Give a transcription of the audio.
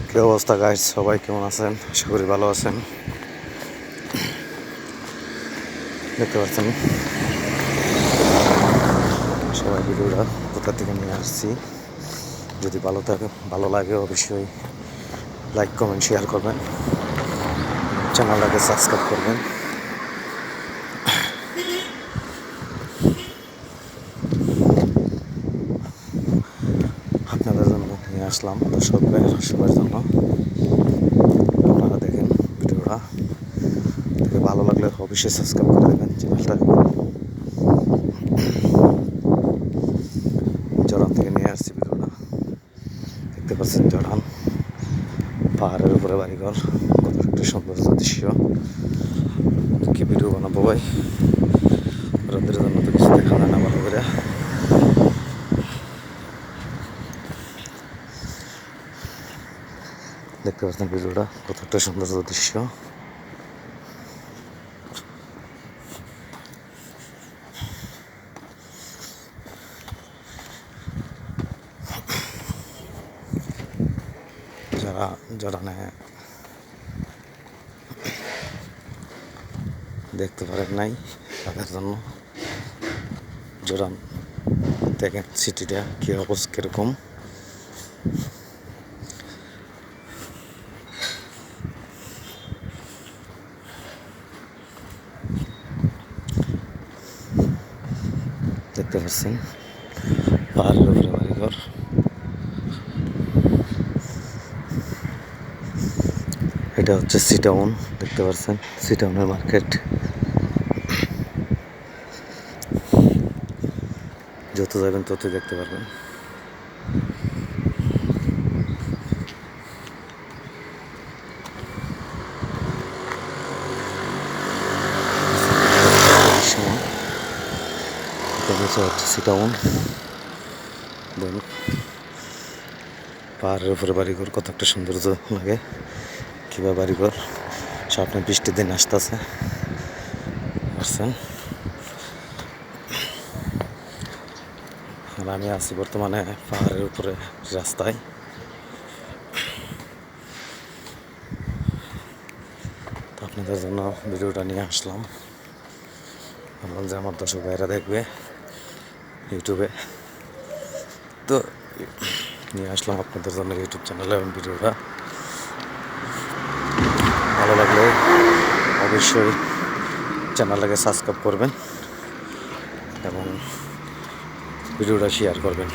কি অবস্থা গাইস, সবাই কেমন আছেন? আশা করি ভালো আছেন। দেখতে পাচ্ছেন সবাই ভিডিওটা কোথা থেকে নিয়ে আসছি। যদি ভালো লাগে অবশ্যই লাইক কমেন্ট শেয়ার করবেন, চ্যানেলটাকে সাবস্ক্রাইব করবেন। আপনাদের জন্য নিয়ে আসলাম দর্শকের জন্য। আপনারা দেখেন ভিডিওটা, দেখে ভালো লাগলে অবশ্যই সাবস্ক্রাইব করে দেবেন চ্যানেলটা। জড়ান থেকে নিয়ে আসছি ভিডিওটা, দেখতে পাচ্ছেন জড়ান পাহাড়ের উপরে বাড়িঘর, কত একটা সুন্দর দৃশ্য। কি ভিডিও বানাবো ভাই, ওদের জন্য তো কিছু দেখা যায় না ভালো করে। দেখতে পাচ্ছেন ভিডিওটা, কত একটা সুন্দর দৃশ্য। যারা জড়ানে দেখতে পারেন নাই তাদের জন্য জড়ান দেখেন সিটিটা কি অবস্থা, কিরকম। দেখতে পাচ্ছেন পাহাড়ের উপরে বাড়িঘর। এটা হচ্ছে সিটাউন, দেখতে পাচ্ছেন সিটাউনের মার্কেট। যত যাবেন ততই দেখতে পারবেন। হচ্ছে সিটাউন, দেখুন পাহাড়ের উপরে বাড়িঘর, কত একটা সৌন্দর্য লাগে। কীভাবে বাড়িঘর সামনে বৃষ্টির দিন আসতেছে, আসছেন। আর আমি আছি বর্তমানে পাহাড়ের উপরে রাস্তায়। তো আপনাদের জন্য ভিডিওটা নিয়ে আসলাম, ভাবলাম যে আমার দর্শক ভাইরা দেখবে ইউটিউবে, তো নিয়ে আসলাম আপনাদের জন্য ইউটিউব চ্যানেলে এবং ভিডিওটা। ভালো লাগলে অবশ্যই চ্যানেলটাকে সাবস্ক্রাইব করবেন এবং ভিডিওটা শেয়ার করবেন।